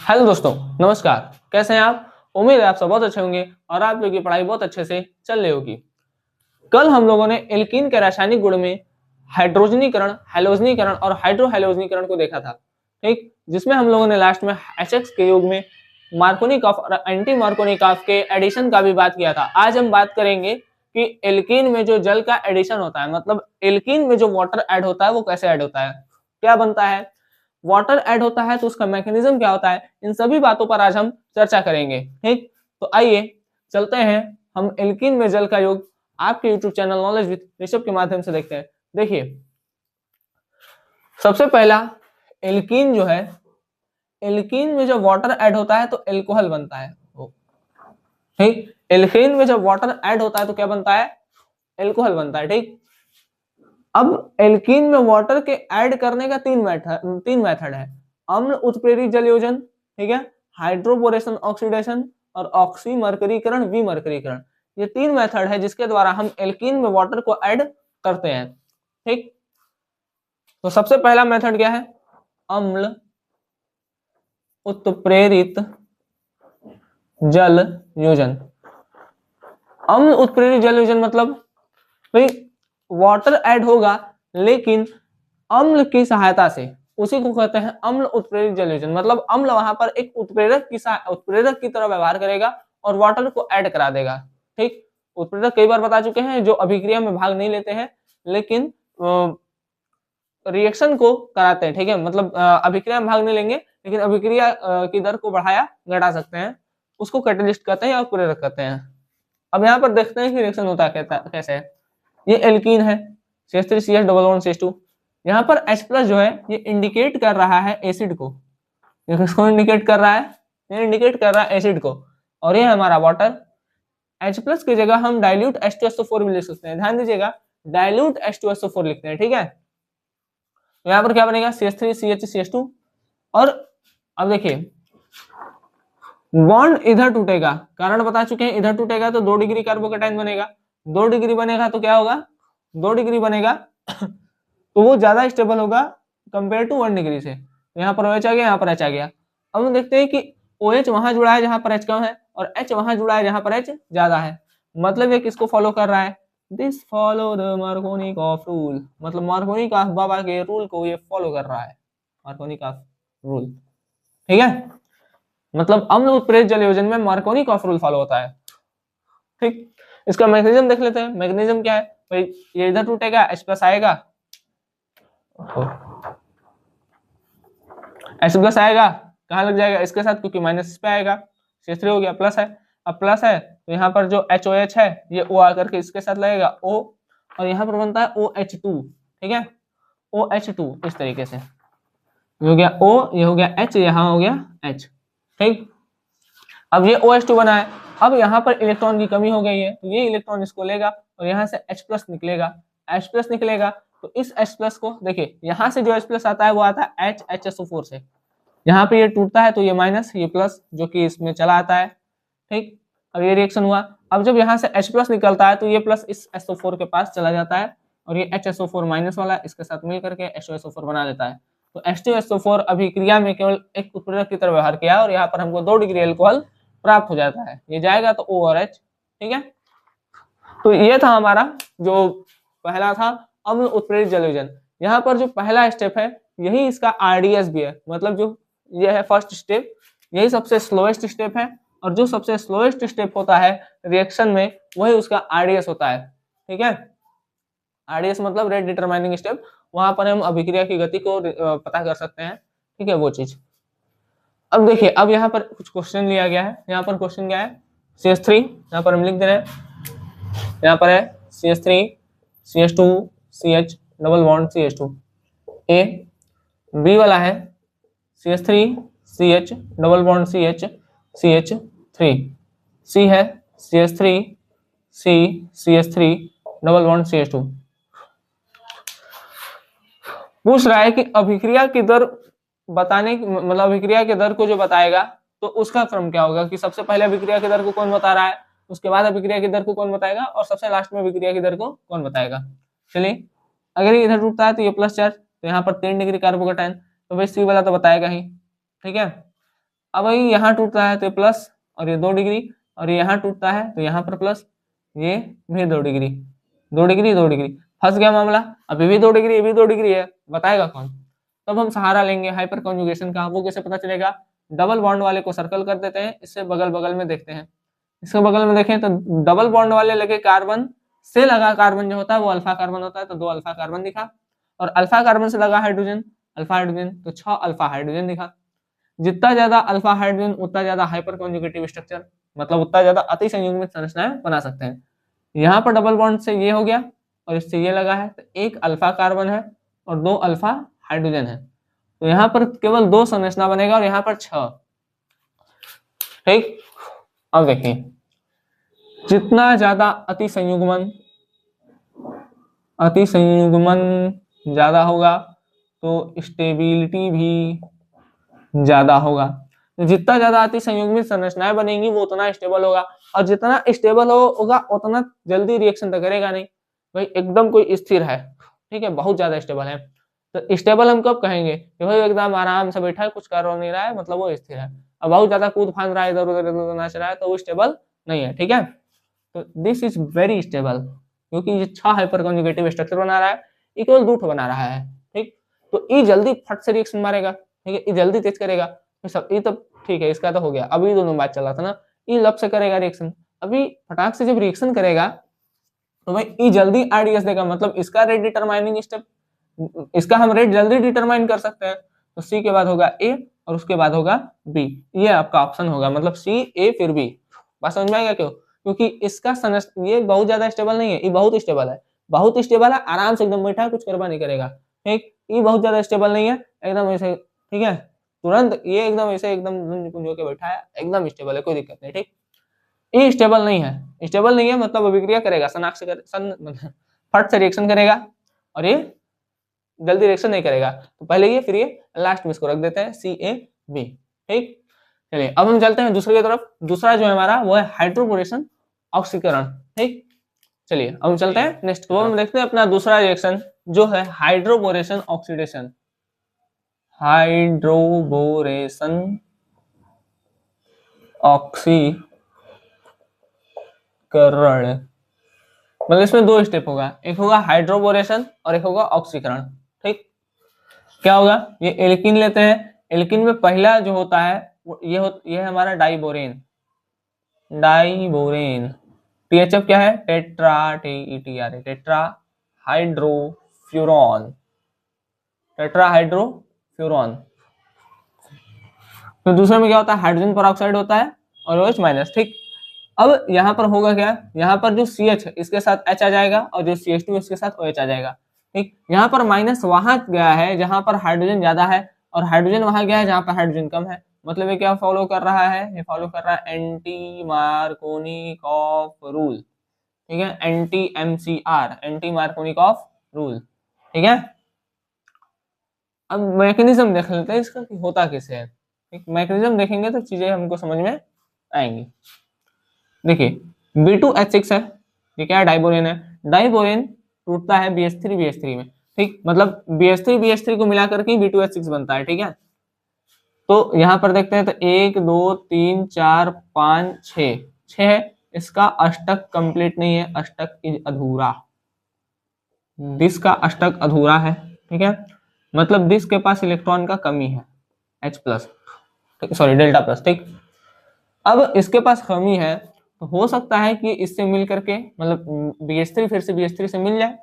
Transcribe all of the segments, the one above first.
Hello दोस्तों, नमस्कार। कैसे हैं आप? उम्मीद है आप सब बहुत अच्छे होंगे और आप लोगों की पढ़ाई बहुत अच्छे से चल रही होगी। कल हम लोगों ने एल्कीन के रासायनिक गुण में हाइड्रोजनीकरण, हैलोजनीकरण और हाइड्रोहैलोजनीकरण को देखा था, ठीक? जिसमें हम लोगों ने लास्ट में HX के योग में मार्कोनिकॉफ और एंटी मार्कोनिकॉफ के एडिशन का भी बात किया था। आज हम बात करेंगे कि एल्कीन में जो जल का एडिशन होता है, मतलब एल्कीन में जो वाटर ऐड होता है वो कैसे ऐड होता है, क्या बनता है, वाटर ऐड होता है तो उसका मैकेनिज्म क्या होता है, इन सभी बातों पर आज हम चर्चा करेंगे। ठीक, तो आइए चलते हैं हम एल्कीन में जल का योग आपके YouTube channel knowledge with Rishabh के माध्यम से देखते हैं। देखिए, सबसे पहला एल्कीन जो है, एल्कीन में जब वाटर ऐड होता है तो एल्कोहल बनता है। ठीक, एल्कीन में जब वाटर ऐड होता है तो क्या बनता है, एल्कोहल बनता है। ठीक, अब एल्कीन में वाटर के ऐड करने का तीन मेथड है। अम्ल उत्प्रेरित जल योजन, ठीक है, हाइड्रोबोरेशन ऑक्सीडेशन और ऑक्सीमर्करीकरण विमर्करीकरण। ये तीन मेथड है जिसके द्वारा हम एल्कीन में वाटर को ऐड करते हैं। ठीक, तो सबसे पहला मेथड क्या है, अम्ल उत्प्रेरित जल योजन। अम्ल उत्प्रेरित जल योजन मतलब भाई वाटर ऐड होगा लेकिन अम्ल की सहायता से, उसी को कहते हैं अम्ल उत्प्रेरित जल योजन। मतलब अम्ल वहां पर एक उत्प्रेरक की तरह व्यवहार करेगा और वाटर को ऐड करा देगा। ठीक, उत्प्रेरक कई बार बता चुके हैं जो अभिक्रिया में भाग नहीं लेते हैं लेकिन रिएक्शन को कराते हैं। ठीक है, मतलब अभिक्रिया में भाग नहीं लेंगे लेकिन अभिक्रिया की दर को बढ़ाया घटा सकते हैं, उसको कैटलिस्ट कहते हैं या उत्प्रेरक कहते हैं। अब यहाँ पर देखते हैं कि रिएक्शन होता कैसे है। ये एल्कीन है, CH3CH डबल बॉन्ड CH2। यहाँ पर H+ जो है ये इंडिकेट कर रहा है एसिड को। ये किसको इंडिकेट कर रहा है, ये इंडिकेट कर रहा है एसिड को। और ये हमारा वाटर। H+ की जगह हम डाइल्यूट H2SO4 भी लिख सकते हैं। ध्यान दीजिएगा, डाइल्यूट H2SO4 लिखते हैं। ठीक है, तो यहाँ पर क्या बनेगा, CH3CH2। और अब देखिए, बॉन्ड इधर टूटेगा, कारण बता चुके हैं, इधर टूटेगा तो 2 डिग्री कार्बोकेटाइन बनेगा। 2 डिग्री बनेगा तो क्या होगा, 2 डिग्री बनेगा तो वो ज्यादा स्टेबल होगा कंपेयर टू 1 डिग्री से। यहाँ पर OH आ गया, यहाँ पर H आ गया। अब हम देखते हैं कि OH वहां जुड़ा है जहां पर H कम है और H वहां जुड़ा है जहां पर H ज्यादा है। मतलब ये किसको फॉलो कर रहा है, this follow the Markovnikov rule. मतलब मार्कोनिकॉफ बाबा के रूल को ये फॉलो कर रहा है, मार्कोनिकॉफ रूल। ठीक है, मतलब अम्ल उत्प्रेरित जल योजन में मार्कोनिकॉफ रूल फॉलो होता है। ठीक, इसका मैकेनिज्म देख लेते हैं। मैकेनिज्म क्या है भाई, ये इधर टूटेगा, H+ आएगा, H+ आएगा, कहाँ लग जाएगा, इसके साथ, क्योंकि माइनस इस पे आएगा। CH3 हो गया, प्लस है। अब प्लस है तो यहाँ पर जो HOH है ये O आकर के इसके साथ लगेगा O, और यहाँ पर बनता है OH2। ठीक है, OH2 इस तरीके से, ये हो गया O, ये हो गया H, यहाँ हो गया H। ठीक, अब ये OH2 बना है। अब यहाँ पर इलेक्ट्रॉन की कमी हो गई है तो ये इलेक्ट्रॉन इसको लेगा और यहाँ से H+ निकलेगा, H+ निकलेगा तो इस H+ को देखिए, यहाँ से जो H+ आता है वो आता है HHSO4 से। यहाँ पे ये टूटता है तो ये माइनस, ये प्लस जो कि इसमें चला आता है। ठीक, अब ये रिएक्शन हुआ। अब जब यहाँ से H+ निकलता है तो ये प्लस इस SO4 के पास चला जाता है और ये HSO4 माइनस वाला इसके साथ मिल करके HOSO4 बना लेता है। तो H2SO4 अभिक्रिया में केवल एक उत्प्रेरक की तरह व्यवहार किया और यहाँ पर हमको 2 डिग्री अल्कोहल प्राप्त हो जाता है। ये जाएगा तो O और H। ठीक है, तो ये था हमारा जो पहला था अम्ल उत्प्रेरित जल योजन। यहाँ पर जो पहला स्टेप है यही इसका RDS भी है, मतलब जो ये है फर्स्ट स्टेप, यही सबसे स्लोएस्ट स्टेप है और जो सबसे स्लोएस्ट स्टेप होता है रिएक्शन में वही उसका RDS होता है। ठीक है, RDS मतलब रेट डिटरमाइनिंग स्टेप, वहां पर हम अभिक्रिया की गति को पता कर सकते हैं। ठीक है, वो चीज। अब देखिए, अब यहाँ पर कुछ क्वेश्चन लिया गया है। यहाँ पर क्वेश्चन क्या है, CH3, यहाँ पर हम लिख दे रहे हैं, यहाँ पर है CH3 CH2 CH double bond CH2 A। B वाला है CH3 CH double bond CH CH3। C है CH3 C CH3 double bond CH2। पूछ रहा है कि अभिक्रिया की दर बताने, मतलब अभिक्रिया के दर को जो बताएगा तो उसका क्रम क्या होगा, कि सबसे पहले अभिक्रिया की दर को कौन बता रहा है, उसके बाद अभिक्रिया की दर को कौन बताएगा और सबसे लास्ट में अभिक्रिया की दर को कौन बताएगा। चलिए, अगर ये इधर टूटता है तो ये प्लस चार्ज, तो यहाँ पर 3 डिग्री कार्बोकेटाइन, तो भाई C वाला तो बताएगा ही। ठीक है, अब वही यहाँ टूटता है तो प्लस और ये 2 डिग्री, और ये यहाँ टूटता है तो यहाँ पर प्लस, ये भी 2 डिग्री, 2 डिग्री 2 डिग्री, फंस गया मामला। अब ये भी 2 डिग्री, ये भी 2 डिग्री है, बताएगा कौन? तब हम सहारा लेंगे हाइपर कॉन्जुगेशन का। वो कैसे पता चलेगा? डबल बॉन्ड वाले को सर्कल कर देते हैं, इससे बगल बगल में देखते हैं। इसके बगल में देखें तो डबल बॉन्ड वाले लगे कार्बन से लगा कार्बन जो होता है वो अल्फा कार्बन होता है, तो 2 अल्फा कार्बन दिखा। और अल्फा कार्बन से लगा हाइड्रोजन, अल्फा हाइड्रोजन, तो 6 अल्फा हाइड्रोजन दिखा। जितना ज्यादा अल्फा हाइड्रोजन उतना ज्यादा हाइपर कॉन्जुगेटिव स्ट्रक्चर, मतलब उतना ज्यादा अति संयुग्मित संरचनाएं बना सकते हैं। यहाँ पर डबल बॉन्ड से ये हो गया और इससे ये लगा है, तो 1 अल्फा कार्बन है और 2 अल्फा हाइड्रोजन है, तो यहाँ पर केवल 2 संरचना बनेगा और यहाँ पर 6। ठीक, अब देखिए जितना ज्यादा अति संयुग्मन ज्यादा होगा तो स्टेबिलिटी भी ज्यादा होगा। तो जितना ज्यादा अति संयुग्मित संरचनाएं बनेंगी वो उतना स्टेबल होगा, और जितना स्टेबल होगा उतना जल्दी रिएक्शन तो करेगा नहीं। भाई एकदम कोई स्थिर है, ठीक है, बहुत ज्यादा स्टेबल है, तो स्टेबल हम कब कहेंगे कि भाई एकदम आराम से बैठा है, कुछ कर नहीं रहा है, मतलब वो स्थिर है। अब बहुत ज्यादा कूद फांद रहा है, इधर उधर नाच रहा है, तो वो स्टेबल नहीं है। ठीक है, तो दिस इज वेरी स्टेबल, क्योंकि ये 6 हाइपर कॉन्जुगेटिव स्ट्रक्चर बना रहा है, ये केवल 2 बना रहा है। ठीक, तो ये जल्दी फट से रिएक्शन मारेगा, ठीक है, ये जल्दी तेज करेगा। सब ये तो ठीक है, इसका तो हो गया। अभी दोनों बात चल रहा था ना, ये लब से करेगा रिएक्शन, अभी फटाक से जब रिएक्शन करेगा तो भाई ये जल्दी आरडीएस देगा, मतलब इसका रेट डिटरमाइनिंग स्टेप, इसका हम रेट जल्दी डिटरमाइन कर सकते हैं। तो सी के बाद होगा ए और उसके बाद होगा बी, ये आपका ऑप्शन होगा, मतलब सी ए फिर बी। बात समझ में आएगा क्यों? क्योंकि इसका ये बहुत ज्यादा स्टेबल नहीं है, ये बहुत स्टेबल है, बहुत स्टेबल है, आराम से एकदम बैठा है, कुछ करवा नहीं करेगा। ठीक, ये बहुत ज्यादा स्टेबल नहीं है, एकदम ऐसे, ठीक है, तुरंत ये एकदम ऐसे एकदम कुंज होकर बैठा है, एकदम स्टेबल है, कोई दिक्कत नहीं। ठीक, ये स्टेबल नहीं है, स्टेबल नहीं है मतलब अभिक्रिया करेगा, फट से रिएक्शन करेगा और ये जल्दी रिएक्शन नहीं करेगा। तो पहले ये, फिर ये, लास्ट में इसको रख देते हैं सी ए बी। ठीक, चलिए अब हम चलते हैं दूसरे की तरफ। दूसरा जो है हमारा वो है हाइड्रोपोरेशन ऑक्सीकरण। ठीक, चलिए अब हम चलते हैं नेक्स्ट को, हम देखते हैं अपना दूसरा रिएक्शन जो है हाइड्रोपोरेशन ऑक्सीडेशन। हाइड्रोपोरेशन ऑक्सीकरण, मतलब इसमें 2 स्टेप होगा, एक होगा हाइड्रोपोरेशन और एक होगा ऑक्सीकरण। ठीक, क्या होगा, ये एल्किन लेते हैं, एल्किन में पहला जो होता है ये है हमारा डाइबोरेन, THF क्या है, टेट्रा हाइड्रोफ्यूरॉन, तो दूसरे में क्या होता है, हाइड्रोजन परऑक्साइड होता है और OH माइनस। ठीक, अब यहाँ पर होगा क्या, यहाँ पर जो CH है इसके साथ H आ जाएगा और जो CH2 इसके साथ OH आ जाएगा। ठीक, यहाँ पर माइनस वहां गया है जहां पर हाइड्रोजन ज्यादा है और हाइड्रोजन वहां गया है जहां पर हाइड्रोजन कम है, मतलब ये क्या फॉलो कर रहा है, ये फॉलो कर रहा है एंटी मार्कोनिकॉफ रूल। ठीक है, एंटी मार्कोनिकॉफ रूल। ठीक है, अब मैकेनिज्म देख लेते हैं इसका कि होता कैसे है। ठीक, मैकेनिज्म देखेंगे तो चीजें हमको समझ में आएंगी। देखिए B2H6 है, ये क्या है, डाइबोरेन है, डाइबोरेन टूटता है BH3 में। ठीक, मतलब BH3 को मिलाकर के B2H6 बनता है। ठीक है, तो यहाँ पर देखते हैं तो 1 2 3 4 5 6 है, इसका अष्टक कंप्लीट नहीं है, अष्टक इज अधूरा, दिस का अष्टक अधूरा है। ठीक है, मतलब दिस के पास इलेक्ट्रॉन का कमी है, H plus, sorry delta plus. ठीक, अब इसके पास कमी है तो हो सकता है कि इससे मिल करके, मतलब BH3 फिर से BH3 से मिल जाए,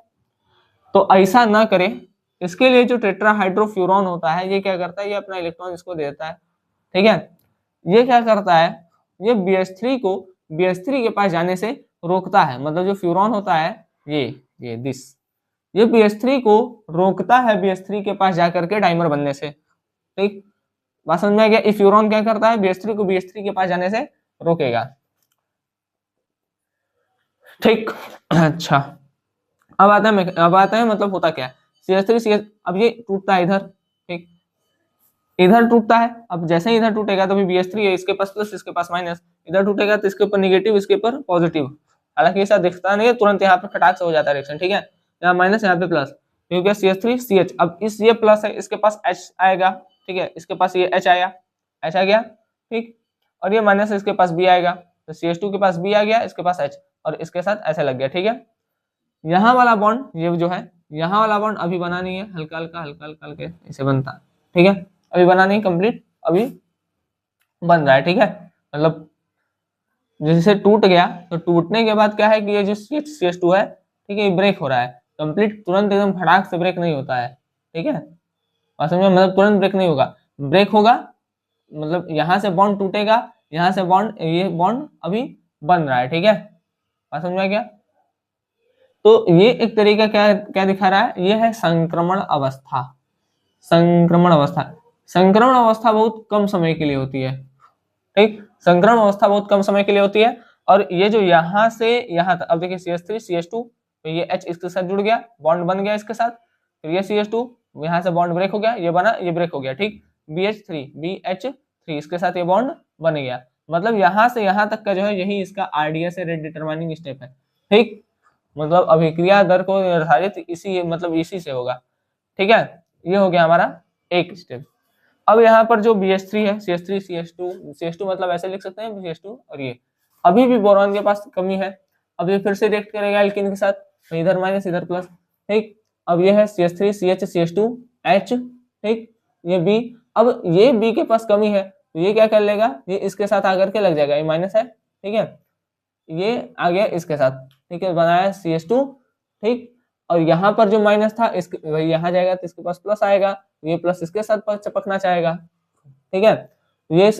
तो ऐसा ना करे, इसके लिए जो टेट्राहाइड्रोफ्यूरॉन होता है ये क्या करता है, ये अपना इलेक्ट्रॉन इसको दे देता है। ठीक है, ये क्या करता है, ये BH3 को BH3 के पास जाने से रोकता है, मतलब जो फ्यूरॉन होता है ये दिस, ये BH3 को रोकता है BH3 के पास जाकर के डाइमर बनने से। ठीक, बात समझ में आ गया, ये फ्यूरॉन क्या करता है, BH3 को BH3 के पास जाने से रोकेगा। ठीक, अच्छा अब आता है मतलब होता क्या है, CH3 अब ये टूटता है इधर। ठीक, इधर टूटता है, अब जैसे ही इधर टूटेगा तो BH3 है, इसके पास प्लस इसके पास माइनस, इधर टूटेगा तो इसके ऊपर निगेटिव इसके ऊपर पॉजिटिव, हालांकि ऐसा दिखता नहीं है, तुरंत यहाँ पर फटाक से हो जाता है रिएक्शन। ठीक है, यहाँ माइनस यहाँ पे प्लस, क्योंकि CH3 CH, अब इस ये प्लस है, इसके पास H आएगा। ठीक है, इसके पास ये H आया, H आ गया। ठीक, और ये माइनस इसके पास बी आएगा, तो CH2 के पास बी आ गया, इसके पास H, और इसके साथ ऐसे लग गया। ठीक है, यहाँ वाला बॉन्ड ये जो है, यहाँ वाला बॉन्ड अभी बना नहीं है, हल्का हल्का हल्का हल्का हल्का इसे बनता है। ठीक है, अभी बना नहीं कंप्लीट, अभी बन रहा है। ठीक है, मतलब जैसे टूट गया तो टूटने के बाद क्या है कि ये जो CH2 है, ठीक है, ये ब्रेक हो रहा है कंप्लीट, तुरंत एकदम फटाक से ब्रेक नहीं होता है। ठीक है, बात समझ में, मतलब तुरंत ब्रेक नहीं होगा, ब्रेक होगा मतलब यहाँ से बॉन्ड टूटेगा, यहाँ से बॉन्ड, ये बॉन्ड अभी बन रहा है। ठीक है, बात समझ में आ गया। तो ये एक तरीका क्या क्या दिखा रहा है, ये है संक्रमण अवस्था। संक्रमण अवस्था, संक्रमण अवस्था बहुत कम समय के लिए होती है। ठीक, संक्रमण अवस्था बहुत कम समय के लिए होती है। और ये जो यहाँ से यहाँ तक, अब देखिए CH3 CH2, तो ये H इसके साथ जुड़ गया, बॉन्ड बन गया इसके साथ, फिर ये CH2, यहाँ से बॉन्ड ब्रेक हो गया, ये बना, ये ब्रेक हो गया। ठीक, BH3 इसके साथ ये बॉन्ड बन गया, मतलब यहाँ से यहाँ तक का जो है यही इसका RDS रेट डिटरमाइनिंग स्टेप है। ठीक, मतलब अभिक्रिया दर को निर्धारित इसी, मतलब इसी से होगा। ठीक है, ये हो गया हमारा एक स्टेप। अब यहाँ पर जो BH3 है, CH3 CH2 मतलब ऐसे लिख सकते हैं CH2, और ये अभी भी बोरॉन के पास कमी है, अब ये फिर से रिएक्ट करेगा एल्कीन के साथ, तो इधर माइनस इधर प्लस। ठीक, अब ये है CH3 CH CH2 H, ठीक, ये B, अब ये B के पास कमी है, तो ये क्या कर लेगा, ये इसके साथ आकर के लग जाएगा, ये माइनस है। ठीक है, ये आ गया इसके साथ, ठीक है, बनाया CH2। ठीक, और यहाँ पर जो माइनस था इसके वही यहाँ जाएगा, तो इसके पास प्लस आएगा, ये प्लस इसके साथ चिपकना चाहेगा। ठीक है, ये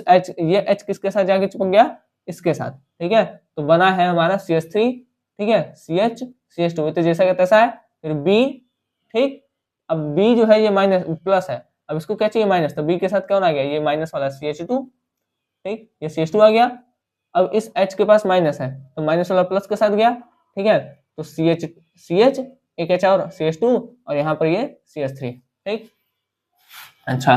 H किसके साथ जाके चिपक गया, इसके साथ। ठीक है, तो बना है हमारा CH3, ठीक है, CH CH2, तो जैसा का तैसा है, फिर B। ठीक, अब B जो है ये माइनस प्लस है, अब इसको क्या चाहिए माइनस, तो B के साथ कौन आ गया, ये माइनस वाला CH2। ठीक, ये CH2 आ गया, अब इस H के पास माइनस है, तो माइनस वाला प्लस के साथ गया। ठीक है, तो CH एक H और CH2, और यहाँ पर ये CH3। ठीक, अच्छा,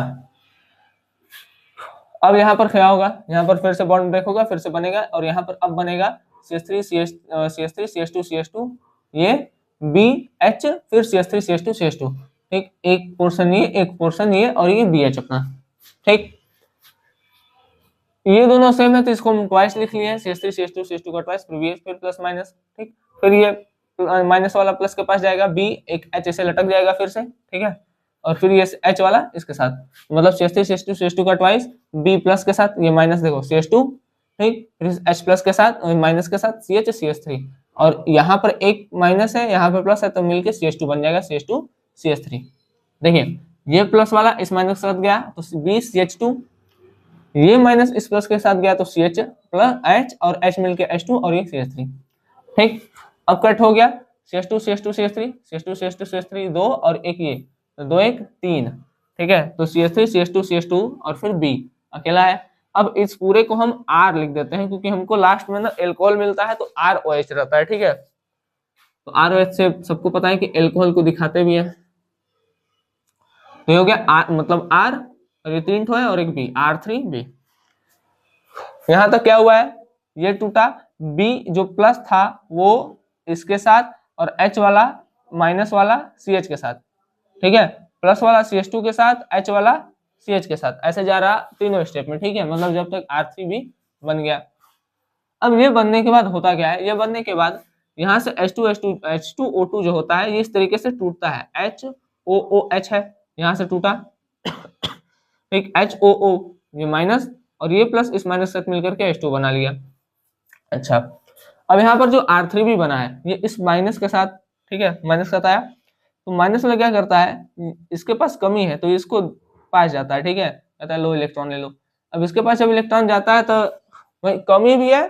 अब यहाँ पर क्या होगा, यहाँ पर फिर से बॉन्ड ब्रेक होगा, फिर से बनेगा, और यहाँ पर अब बनेगा CH3 CH2 CH2, ये BH, फिर CH3 CH2 CH2। ठीक, एक पोर्शन ये, एक पोर्शन ये, और ये BH अपना। ठीक, ये दोनों सेम है तो इसको हम ट्वाइस लिख लिए हैं, CH3 CH2 का ट्वाइस, फिर BH, फिर प्लस माइनस। ठीक, फिर ये माइनस वाला प्लस के पास जाएगा, B एक H ऐसे लटक जाएगा फिर से। ठीक है, और फिर ये H वाला इसके साथ, मतलब CH3 CH2 का ट्वाइस, B प्लस के साथ, ये माइनस देखो CH2। ठीक, फिर H प्लस के साथ, माइनस के साथ CH CH3, और यहाँ पर एक माइनस है, यहाँ पर प्लस है, तो मिलके CH2 बन जाएगा, CH2 CH3। देखिए ये प्लस वाला इस माइनस के साथ गया तो B CH2, ये माइनस इस प्लस के साथ गया तो CH प्लस H, और H मिलके H2, और ये CH3। ठीक, अब कट हो गया, CH2 CH2 CH3 CH2 CH2 CH3 दो, और एक ये, तो 2 1 3। ठीक है, तो CH3 CH2 CH2, और फिर B अकेला है। अब इस पूरे को हम R लिख देते हैं, क्योंकि हमको लास्ट में ना एल्कोहल मिलता है तो ROH रहता है। ठीक है, तो ROH से सबको पता है कि एल्कोहल को दिखाते भी है, तो ये हो गया R, मतलब R, और ये 3 ठो है, और एक B, R3B। यहां तक क्या हुआ है, ये टूटा, B जो प्लस था वो इसके साथ, और H वाला माइनस वाला CH के साथ। ठीक है, प्लस वाला CH2 के साथ, H वाला CH के साथ, ऐसे जा रहा तीनों स्टेप में। ठीक है, मतलब जब तक R3B बन गया। अब ये बनने के बाद होता क्या है, ये बनने के बाद यहाँ से H2O2 जो होता है ये इस तरीके से टूटता है, HOOH है, यहाँ से टूटा। ठीक, HOO ये माइनस, और ये प्लस इस माइनस से मिलकर के H2 बना लिया। अच्छा, अब यहाँ पर जो R3B बना है ये इस माइनस के साथ, ठीक है, माइनस का आया, तो माइनस वाला क्या करता है, इसके पास कमी है तो इसको पास जाता है। ठीक है, कहता है लो इलेक्ट्रॉन ले लो। अब इसके पास जब इलेक्ट्रॉन जाता है तो भाई कमी भी है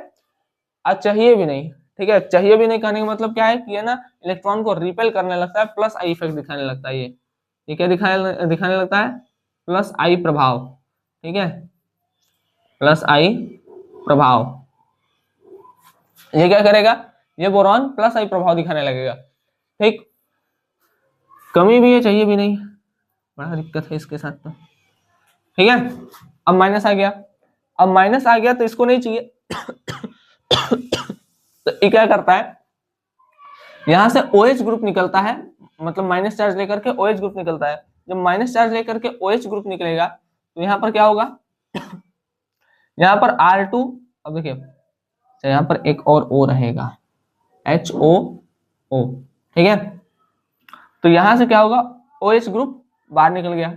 और चाहिए भी नहीं। ठीक है, चाहिए भी नहीं कहने का मतलब क्या है कि ये ना इलेक्ट्रॉन को रिपेल करने लगता है, प्लस आई इफेक्ट दिखाने लगता है। ये क्या दिखाने लगता है, प्लस आई प्रभाव। ठीक है, प्लस आई प्रभाव, ये क्या करेगा, ये बोरॉन प्लस आई प्रभाव दिखाने लगेगा। ठीक, कमी भी है चाहिए भी नहीं, बड़ा दिक्कत है इसके साथ तो। ठीक है, अब माइनस आ गया, अब माइनस आ गया तो इसको नहीं चाहिए तो ये क्या करता है, यहां से OH ग्रुप निकलता है, मतलब माइनस चार्ज लेकर के OH ग्रुप निकलता है। जब माइनस चार्ज लेकर के OH ग्रुप निकलेगा तो यहाँ पर क्या होगा यहाँ पर R2, अब देखिए तो यहाँ पर एक और O रहेगा, HOO, ठीक है। तो यहां से क्या होगा, OH ग्रुप बाहर निकल गया।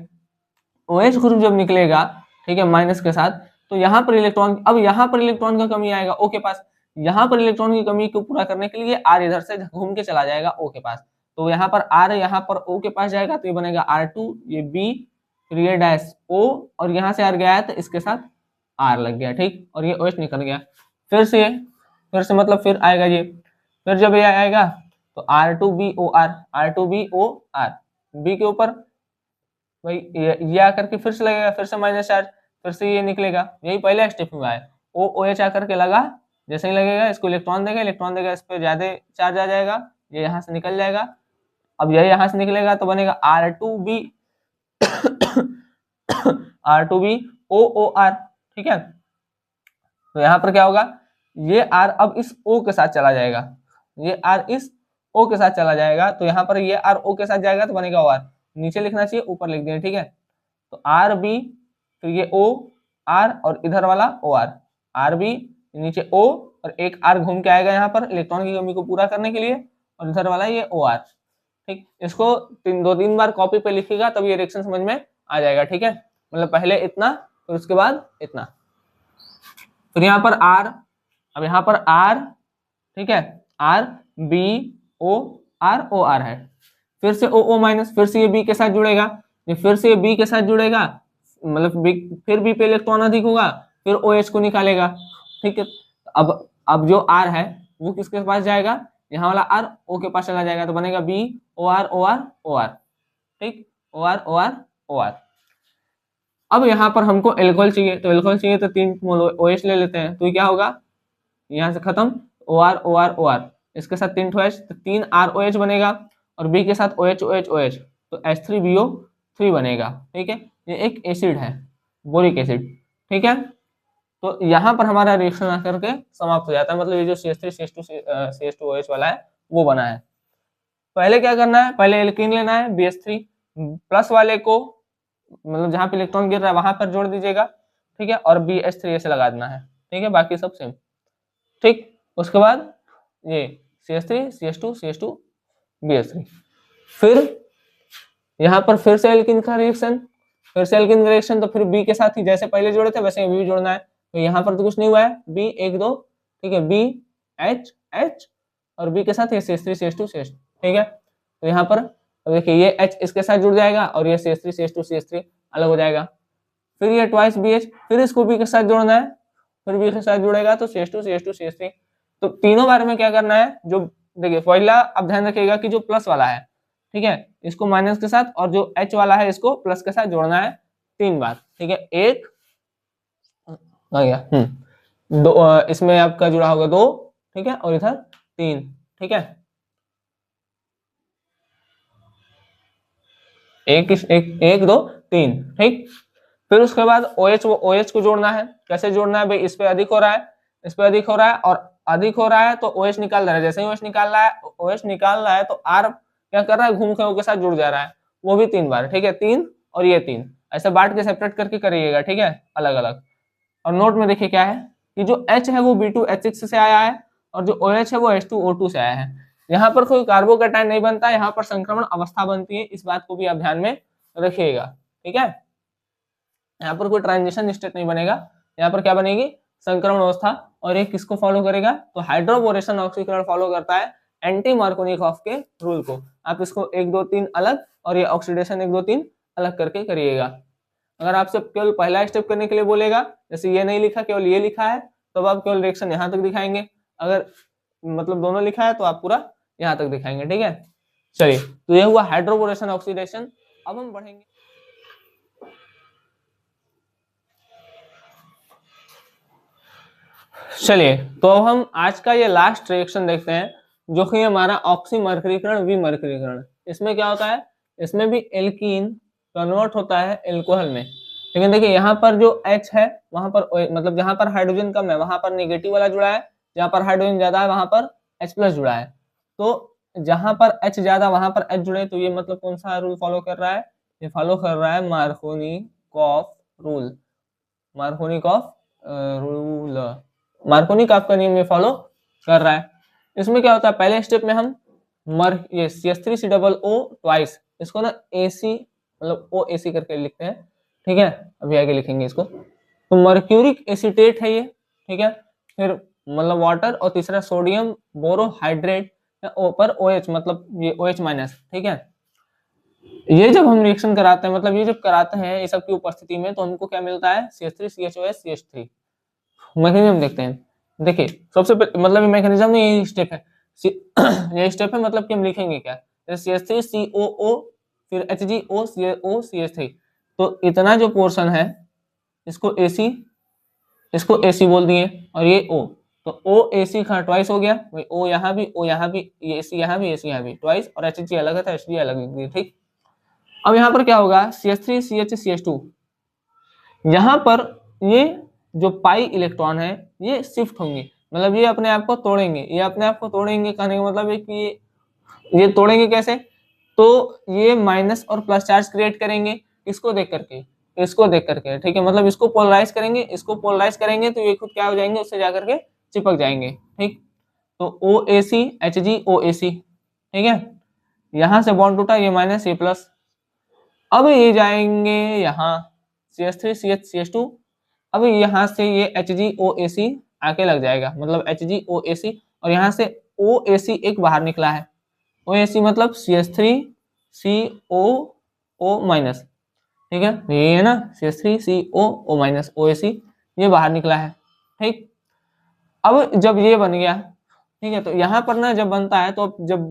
OH ग्रुप जब निकलेगा, ठीक है, माइनस के साथ, तो यहाँ पर इलेक्ट्रॉन, अब यहाँ पर इलेक्ट्रॉन का कमी आएगा O के पास। यहाँ पर इलेक्ट्रॉन की कमी को पूरा करने के लिए R इधर से घूम के चला जाएगा O के पास। तो यहाँ पर R यहाँ पर O के पास जाएगा, तो ये बनेगा R2, ये B, फिर ये डैश O, और यहाँ से R गया है तो इसके साथ R लग गया, ठीक, और ये OH निकल गया। फिर से मतलब फिर आएगा ये, फिर जब ये आएगा तो R2BOR, R2BOR, B के ऊपर भाई ये आकर के फिर से लगेगा, फिर से माइनस चार्ज, फिर से ये निकलेगा, यही पहले स्टेप में आया। OH आकर के लगा, जैसे ही लगेगा इसको इलेक्ट्रॉन देगा, इस पे ज्यादा चार्ज आ जाएगा, ये यहाँ से निकल जाएगा। अब यही यहाँ से निकलेगा तो बनेगा R2B R2BOOR, ठीक है। तो यहाँ पर क्या होगा, ये R अब इस O के साथ चला जाएगा, ये R इस O के साथ चला जाएगा, तो यहाँ पर ये R O के साथ जाएगा तो बनेगा OR, नीचे लिखना चाहिए ऊपर लिख दिया, ठीक है। तो RB, फिर ये O R और इधर वाला OR, RB नीचे O, और एक R घूम के आएगा यहाँ पर इलेक्ट्रॉन की कमी को पूरा करने के लिए, और इधर वाला ये OR, ठीक। इसको दो तीन बार कॉपी पे लिखिएगा तब ये रिएक्शन समझ में आ जाएगा, ठीक है। मतलब पहले इतना, फिर उसके बाद इतना, फिर यहाँ पर R, अब यहाँ पर R, ठीक है, RBOR है, फिर से OO माइनस, फिर से ये B के साथ जुड़ेगा, फिर से ये B के साथ जुड़ेगा, मतलब फिर B पे इलेक्ट्रॉन अधिक होगा, फिर OH को निकालेगा, ठीक है। अब जो R है वो किसके पास जाएगा, यहाँ वाला R O के पास चला जाएगा, तो बनेगा BOR, ठीक, OR। अब यहाँ पर हमको एल्कोहल चाहिए, तो एल्कोहल चाहिए तो 3 मोल OH ले लेते हैं, तो ये क्या होगा, यहाँ से खत्म, OR, इसके साथ 3 H, तो 3 ROH बनेगा, और B के साथ OH, तो H3BO3 बनेगा, ठीक है। ये एक एसिड है, बोरिक एसिड, ठीक है। तो यहाँ पर हमारा रिएक्शन आकर के समाप्त हो जाता है, मतलब ये जो CH3 CH2OH वाला है वो बना है। पहले क्या करना है, पहले एल्कीन लेना है, BH3 प्लस वाले को, मतलब जहां पे इलेक्ट्रॉन गिर रहा है वहां पर जोड़ दीजिएगा, ठीक है, और BH3 ऐसे लगा देना है, ठीक है, बाकी सब सेम, ठीक। उसके बाद ये CH3 CH2 BH3, फिर यहाँ पर फिर से एल्कीन का रिएक्शन, तो फिर B के साथ ही जैसे पहले जोड़े थे वैसे भी जोड़ना है। तो यहाँ पर तो कुछ नहीं हुआ है, B 1 2, ठीक है, BH और B के साथ ये CH3 CH2 ठीक है। तो यहाँ पर देखिए ये H इसके साथ जुड़ जाएगा और ये CH3 CH2 अलग हो जाएगा, फिर ये ट्वाइस BH, फिर इसको B के साथ जोड़ना है, फिर B के साथ जुड़ेगा तो CH2 तो तीनों बार में क्या करना है, जो देखिए पहला अब ध्यान रखिएगा कि जो प्लस वाला है, ठीक है, इसको माइनस के साथ, और जो H वाला है इसको प्लस के साथ जोड़ना है 3 बार, ठीक है। एक आ गया, दो, इसमें आपका जुड़ा होगा 2, ठीक है, और इधर 3, ठीक है, एक 2 3, ठीक। फिर उसके बाद OH को जोड़ना है, कैसे जोड़ना है भाई, इस पे अधिक हो रहा है, इस पे अधिक हो रहा है, और अधिक हो रहा है तो OH निकाल रहा है, जैसे ही OH निकाल रहा है तो R क्या कर रहा है, घूम के O के साथ जुड़ जा रहा है, वो भी 3 बार, ठीक है, 3 और ये 3, ऐसे बांट के सेपरेट करके करिएगा, ठीक है, अलग अलग। और नोट में देखिए क्या है कि जो H है वो B2H6 से आया है, और जो OH है वो H2O2 से आया है। यहाँ पर कोई कार्बोकैटायन नहीं बनता, यहाँ पर संक्रमण अवस्था बनती है, इस बात को भी आप ध्यान में रखिएगा, ठीक है। यहाँ पर कोई ट्रांजिशन स्टेट नहीं बनेगा, यहाँ पर क्या बनेगी, संक्रमण अवस्था। और एक किसको फॉलो करेगा, तो हाइड्रोबोरेशन ऑक्सीकरण फॉलो करता है एंटी मार्कोनिकॉफ के रूल को। आप इसको 1 2 3 अलग, और ये ऑक्सीडेशन 1 2 3 अलग करके करिएगा। अगर आपसे केवल पहला स्टेप करने के लिए बोलेगा, जैसे ये नहीं लिखा केवल ये लिखा है, तो आप केवल रिएक्शन यहाँ तक दिखाएंगे, अगर मतलब दोनों लिखा है तो आप पूरा यहाँ तक दिखाएंगे, ठीक है। चलिए, तो ये हुआ हाइड्रोबोरेशन ऑक्सीडेशन। अब हम बढ़ेंगे, चलिए तो अब हम आज का ये लास्ट रिएक्शन देखते हैं, जो कि हमारा ऑक्सीमर्करीकरण विमर्करीकरण। इसमें क्या होता है, इसमें भी एल्कीन कन्वर्ट होता है एल्कोहल में, लेकिन देखिए यहाँ पर जो H है वहां पर मतलब जहां पर हाइड्रोजन कम है वहां पर नेगेटिव वाला जुड़ा है, जहां पर हाइड्रोजन ज्यादा है वहां पर H+ जुड़ा है। तो जहां पर H ज्यादा वहां पर H जुड़े, तो ये मतलब कौन सा रूल फॉलो कर रहा है, ये फॉलो कर रहा है Markovnikov rule, Markovnikov rule, Markovnikov का नियम ये फॉलो कर रहा है। इसमें क्या होता है, पहले स्टेप में हम ये CH3COO ट्वाइस, इसको ना AC मतलब OAC करके लिखते हैं, ठीक है, अभी आगे लिखेंगे इसको। तो मर्क्यूरिक एसीटेट है ये, ठीक है, फिर मतलब वाटर, और तीसरा सोडियम बोरोहाइड्रेट पर OH मतलब ये OH माइनस, ठीक है। ये जब हम रिएक्शन कराते हैं, मतलब ये जब कराते हैं ये सब की उपस्थिति में, तो हमको क्या मिलता है, CH3CHOS CH3। मैकेनिज्म देखते हैं, देखिए सबसे पहले मतलब मैकेनिज्म में यही स्टेप है, ये स्टेप है, मतलब कि हम लिखेंगे क्या, CH3COO फिर HgO CH3, तो इतना जो पोर्शन है इसको AC बोल दिए, और ये O, तो OAC का ट्वाइस हो गया भाई, O यहाँ भी, O यहाँ भी, ये AC यहाँ भी, AC यहाँ भी ट्वाइस, और Hg अलग है तो Hg अलग लिख दिए, ठीक। अब यहाँ पर क्या होगा, CH3CH2, यहाँ पर ये जो पाई इलेक्ट्रॉन है ये शिफ्ट होंगे, मतलब ये अपने आप को तोड़ेंगे, ये अपने आप को तोड़ेंगे, कहने का मतलब है कि ये तोड़ेंगे कैसे, तो ये माइनस और प्लस चार्ज क्रिएट करेंगे, इसको देख करके, इसको देख करके, ठीक है, मतलब इसको पोलराइज करेंगे, इसको पोलराइज करेंगे, तो ये खुद क्या हो जाएंगे, उससे जाकर के चिपक जाएंगे, ठीक। तो OAC HgOAC, ठीक है, यहां से बॉन्ड टूटा, ये माइनस ये प्लस, अब ये जाएंगे यहाँ CH3CH2, अब यहाँ से ये HgOAC आके लग जाएगा, मतलब HgOAC, और यहाँ से OAC एक बाहर निकला है, OAC मतलब CH3COO माइनस, ठीक है, ये है ना CH3COO माइनस OAC, ये बाहर निकला है, ठीक। अब जब ये बन गया, ठीक है, तो यहाँ पर ना जब बनता है, तो जब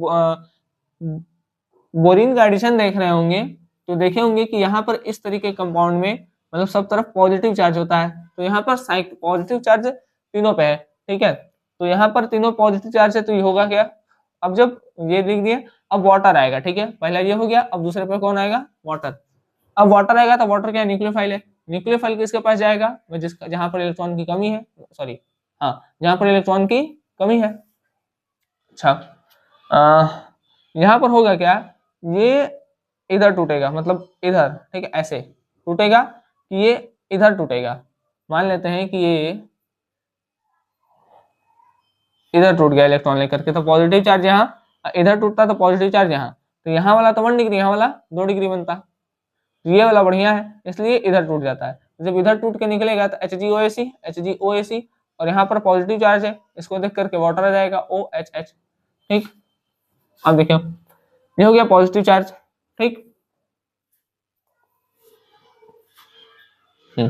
बोरिन का एडिशन देख रहे होंगे तो देखे होंगे कि यहाँ पर इस तरीके कंपाउंड में मतलब सब तरफ पॉजिटिव चार्ज होता है, तो यहाँ पर पॉजिटिव चार्ज तीनों पे है, ठीक है, तो यहाँ पर तीनों पॉजिटिव चार्ज है, तो ये होगा क्या, अब जब ये लिख दिए, अब वाटर आएगा, ठीक है, पहला ये हो गया, अब दूसरे पे कौन आएगा, वाटर। अब वाटर आएगा तो वाटर क्या, न्यूक्लियोफाइल है, न्यूक्लियोफाइल किसके पास जाएगा, जिसका जहां पर इलेक्ट्रॉन की कमी है, सॉरी हाँ, जहां पर इलेक्ट्रॉन की कमी है। अच्छा, यहाँ पर होगा क्या, ये इधर टूटेगा, मतलब इधर, ठीक है, ऐसे टूटेगा कि ये इधर टूटेगा, मान लेते हैं कि ये इधर टूट गया इलेक्ट्रॉन लेकर के, तो पॉजिटिव चार्ज यहाँ, इधर टूटता तो पॉजिटिव चार्ज यहाँ, तो यहाँ वाला तो 1 डिग्री, यहाँ वाला 2 डिग्री बनता, तो ये वाला बढ़िया है, इसलिए इधर टूट जाता है। जब इधर टूट के निकलेगा तो HgOAC, और यहाँ पर पॉजिटिव चार्ज है, इसको देख करके वाटर आ जाएगा OHH, ठीक। अब देखियो ये हो गया पॉजिटिव चार्ज, ठीक। ये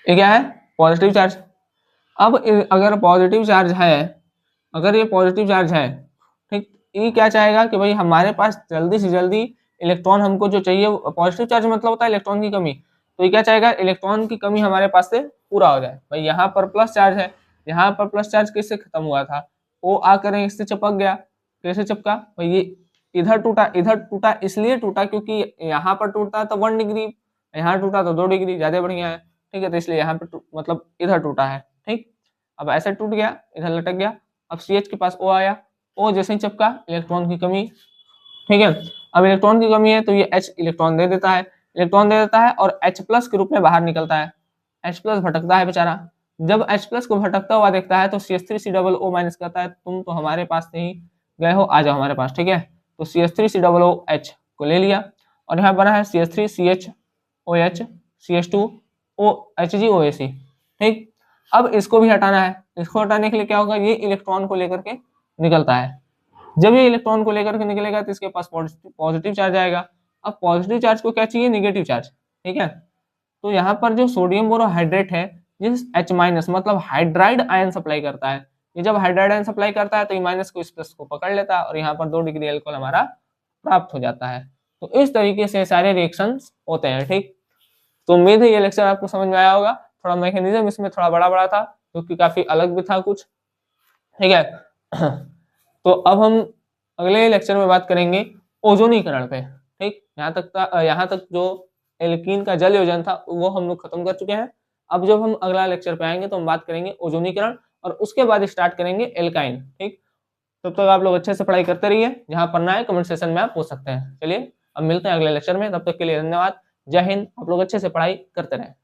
क्या है, पॉजिटिव चार्ज। अब अगर पॉजिटिव चार्ज है, अगर ये पॉजिटिव चार्ज है, ठीक, ये क्या चाहेगा कि भाई हमारे पास जल्दी से जल्दी इलेक्ट्रॉन हमको जो चाहिए, पॉजिटिव चार्ज मतलब होता है इलेक्ट्रॉन की कमी, तो ये क्या चाहेगा, इलेक्ट्रॉन की कमी हमारे पास से पूरा हो जाए। भाई यहाँ पर प्लस चार्ज है, यहाँ पर प्लस चार्ज किससे खत्म हुआ था, ओ आकर इससे चिपक गया, कैसे चिपका, भाई ये इधर टूटा इसलिए टूटा क्योंकि यहाँ पर टूटता तो 1 डिग्री, यहाँ टूटा तो 2 डिग्री, ज्यादा बढ़िया है, ठीक है, तो इसलिए यहाँ पर मतलब इधर टूटा है, ठीक। अब ऐसे टूट गया, इधर लटक गया, अब CH के पास O आया, O जैसे ही चिपका, इलेक्ट्रॉन की कमी, ठीक है, अब इलेक्ट्रॉन की कमी है तो ये H इलेक्ट्रॉन दे देता है, और H प्लस के रूप में बाहर निकलता है, H प्लस भटकता है बेचारा, जब H प्लस को भटकता हुआ देखता है तो CH3COO माइनस कहता है, तुम तो हमारे पास से ही गए हो, आ जाओ हमारे पास, ठीक है, तो CH3COOH को ले लिया, और यहाँ बना है CH3CHOH CH2O HgOAC, ठीक। अब इसको भी हटाना है, इसको हटाने के लिए क्या होगा, ये इलेक्ट्रॉन को लेकर के निकलता है, जब ये इलेक्ट्रॉन को लेकर के निकलेगा तो इसके पास पॉजिटिव चार्ज आएगा। अब पॉजिटिव चार्ज को क्या चाहिए, नेगेटिव चार्ज, ठीक है, तो यहाँ पर जो सोडियम बोरोहाइड्रेट है ये H माइनस मतलब हाइड्राइड आयन सप्लाई करता है, ये जब हाइड्राइड आयन सप्लाई करता है तो ये माइनस को इस प्लस को पकड़ लेता है, और यहाँ पर 2 डिग्री एल्कोहल हमारा प्राप्त हो जाता है। तो इस तरीके से सारे रिएक्शंस होते हैं, ठीक। तो उम्मीद है ये लेक्चर आपको समझ में आया होगा, थोड़ा मैकेनिज्म इसमें थोड़ा बड़ा था, क्योंकि काफी अलग भी था कुछ, ठीक है। तो अब हम अगले लेक्चर में बात करेंगे ओजोनीकरण पे, ठीक। यहाँ तक जो एल्कीन का जल योजन था वो हम लोग खत्म कर चुके हैं। अब जब हम अगला लेक्चर पे आएंगे तो हम बात करेंगे ओजोनीकरण, और उसके बाद स्टार्ट करेंगे एल्काइन, ठीक। तब तक आप लोग अच्छे से पढ़ाई करते रहिए, जहां पढ़ना है कमेंट सेक्शन में आप पूछ सकते हैं। चलिए अब मिलते हैं अगले लेक्चर में, तब तक के लिए धन्यवाद, जय हिंद। आप लोग अच्छे से पढ़ाई करते रहें।